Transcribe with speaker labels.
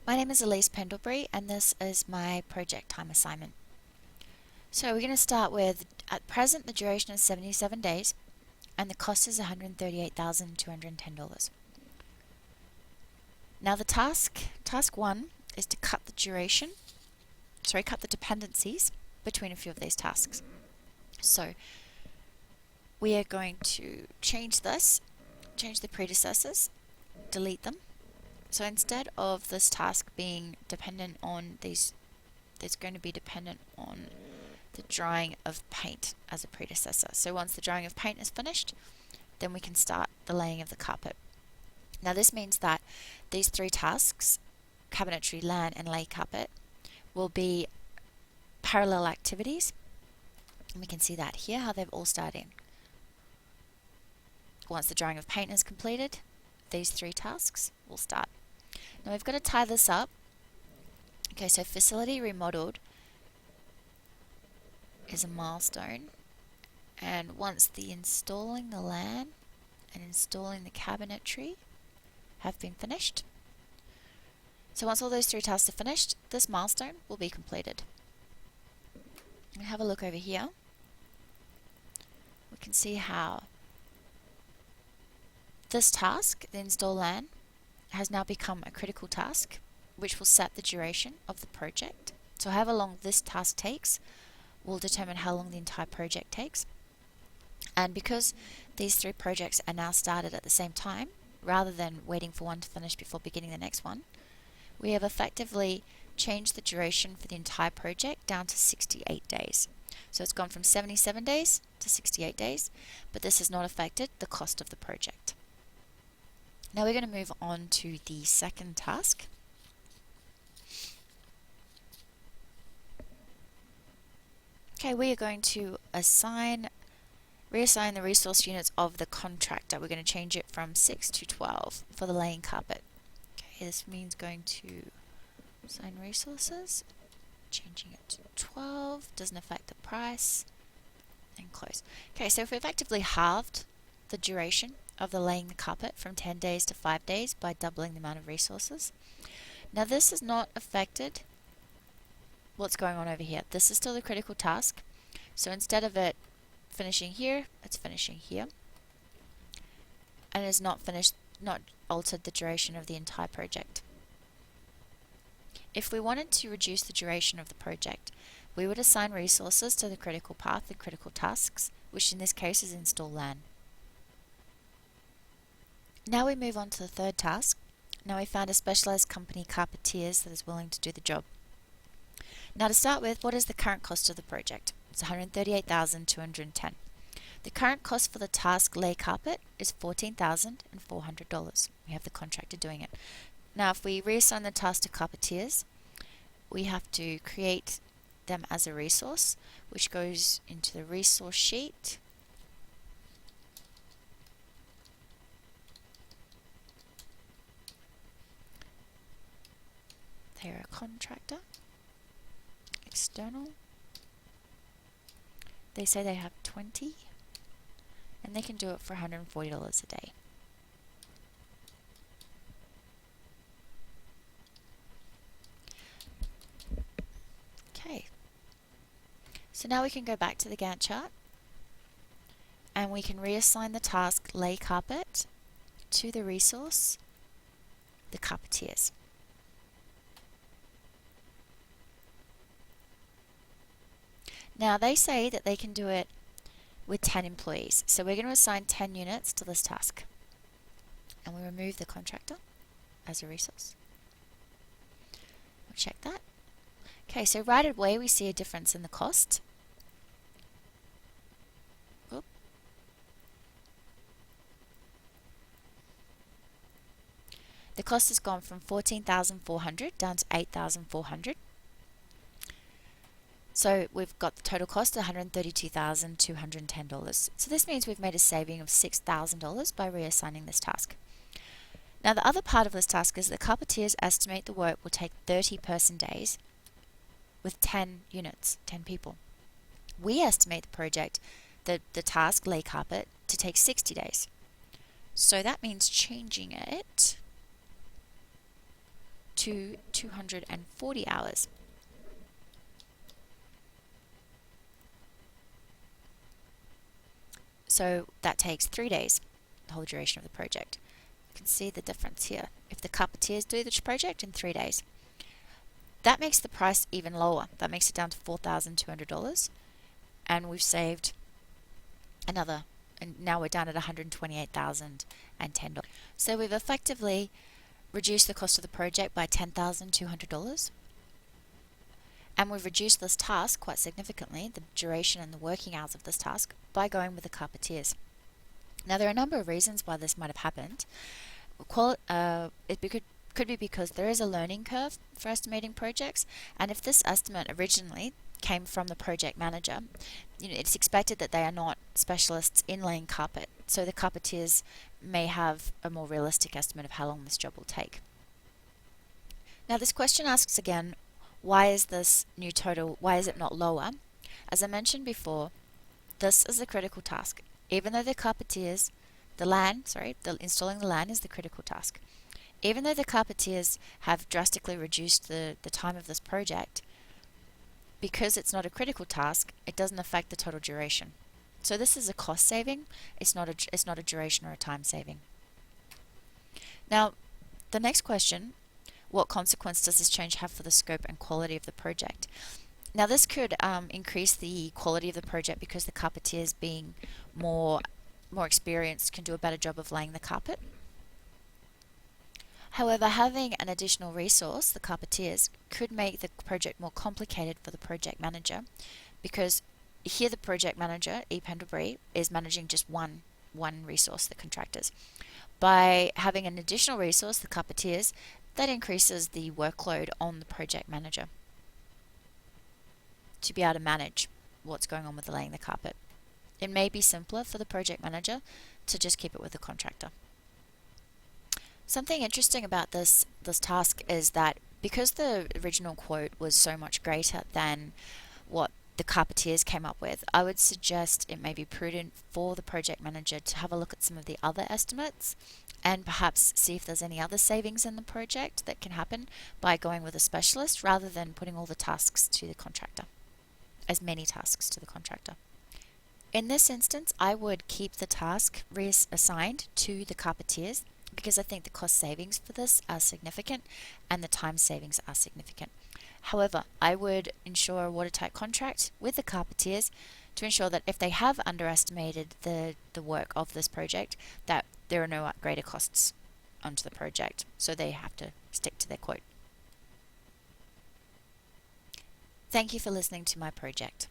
Speaker 1: My name is Elise Pendlebury and this is my project time assignment. So we're going to start with, at present the duration is 77 days and the cost is $138,210. Now the task 1 is to cut the dependencies between a few of these tasks. So we are going to change the predecessors, delete them. So instead of this task being dependent on these, it's going to be dependent on the drying of paint as a predecessor. So once the drying of paint is finished, then we can start the laying of the carpet. Now this means that these 3 tasks, cabinetry, land and lay carpet, will be parallel activities. And we can see that here, how they've all started. Once the drying of paint is completed, these 3 tasks will start. Now we've got to tie this up. Okay, so facility remodeled is a milestone, and once the installing the LAN and installing the cabinetry have been finished, so once all those 3 tasks are finished, this milestone will be completed. And have a look over here. We can see how this task, the install LAN, has now become a critical task, which will set the duration of the project. So however long this task takes will determine how long the entire project takes. And because these 3 projects are now started at the same time, rather than waiting for one to finish before beginning the next one, we have effectively changed the duration for the entire project down to 68 days. So it's gone from 77 days to 68 days, but this has not affected the cost of the project. Now we're going to move on to the second task. Okay, we are going to reassign the resource units of the contractor. We're going to change it from 6 to 12 for the laying carpet. Okay, this means going to assign resources, changing it to 12, doesn't affect the price, and close. Okay, so we've effectively halved the duration of the laying the carpet from 10 days to 5 days by doubling the amount of resources. Now this has not affected what's going on over here. This is still the critical task. So instead of it finishing here, it's finishing here. And it has not altered the duration of the entire project. If we wanted to reduce the duration of the project, we would assign resources to the critical path and critical tasks, which in this case is install LAN. Now we move on to the third task. Now we found a specialized company, Carpetiers, that is willing to do the job. Now to start with, what is the current cost of the project? It's $138,210. The current cost for the task lay carpet is $14,400. We have the contractor doing it. Now if we reassign the task to Carpetiers, we have to create them as a resource, which goes into the resource sheet. They're a contractor, external. They say they have 20 and they can do it for $140 a day. Okay, so now we can go back to the Gantt chart and we can reassign the task lay carpet to the resource, the Carpetiers. Now they say that they can do it with 10 employees. So we're going to assign 10 units to this task. And we remove the contractor as a resource. We'll check that. Okay, so right away we see a difference in the cost. Oop. The cost has gone from $14,400 down to $8,400. So we've got the total cost of $132,210. So this means we've made a saving of $6,000 by reassigning this task. Now the other part of this task is that Carpetiers estimate the work will take 30 person days with 10 units, 10 people. We estimate the project, the task lay carpet, to take 60 days. So that means changing it to 240 hours. So that takes 3 days, the whole duration of the project. You can see the difference here. If the carpentiers do the project in 3 days, that makes the price even lower. That makes it down to $4,200, and we've saved another, and now we're down at $128,010. So we've effectively reduced the cost of the project by $10,200, and we've reduced this task quite significantly, the duration and the working hours of this task, by going with the carpentiers. Now, there are a number of reasons why this might have happened. It could be because there is a learning curve for estimating projects, and if this estimate originally came from the project manager, it's expected that they are not specialists in laying carpet, so the carpentiers may have a more realistic estimate of how long this job will take. Now, this question asks again, why is this new total, why is it not lower? As I mentioned before, this is a critical task. Even though the carpentiers, installing the LAN is the critical task. Even though the carpentiers have drastically reduced the time of this project, because it's not a critical task, it doesn't affect the total duration. So this is a cost saving, it's not a duration or a time saving. Now, the next question, what consequence does this change have for the scope and quality of the project? Now, this could increase the quality of the project because the carpentiers, being more experienced, can do a better job of laying the carpet. However, having an additional resource, the carpentiers, could make the project more complicated for the project manager, because here the project manager, Pendlebury, is managing just one resource, the contractors. By having an additional resource, the carpentiers, that increases the workload on the project manager to be able to manage what's going on with the laying the carpet. It may be simpler for the project manager to just keep it with the contractor. Something interesting about this task is that because the original quote was so much greater than what the carpentiers came up with, I would suggest it may be prudent for the project manager to have a look at some of the other estimates and perhaps see if there's any other savings in the project that can happen by going with a specialist rather than putting all the tasks to the contractor, as many tasks to the contractor. In this instance, I would keep the task reassigned to the carpentiers because I think the cost savings for this are significant and the time savings are significant. However, I would ensure a watertight contract with the carpentiers to ensure that if they have underestimated the work of this project, that there are no greater costs onto the project, so they have to stick to their quote. Thank you for listening to my project.